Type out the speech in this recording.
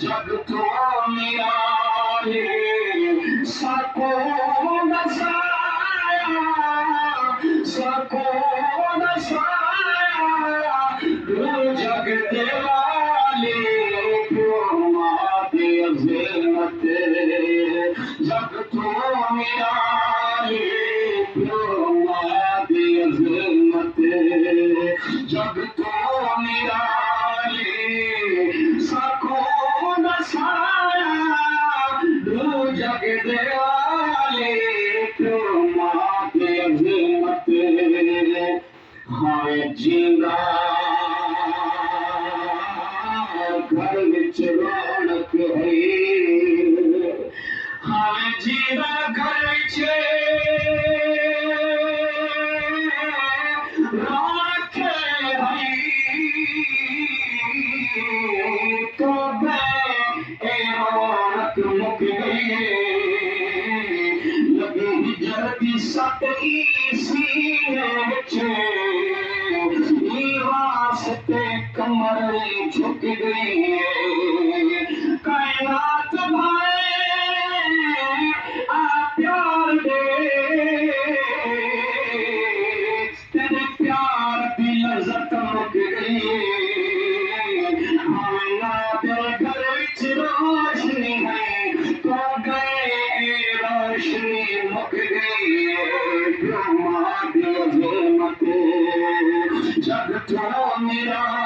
जग तो निराले सको नसाया जग दिवाले माते अज़ीमत जग तो निराले माते अज़ीमत जग तो निराले सको जग देवाले माते अज़ीमत हाय जींदा घर विच रौनक है हाय जींदा घर विच रौनक है तो रौनक मुक गई लगी हिजर की सतई सीने वास्ते कमर झुक गई कायनात भाई आ प्यार दे तेरे प्यार की लज़्ज़त मुक गई घर विच रोशनी है तो गए रोशनी मुक गई माते अज़ीमत जग तो मेरा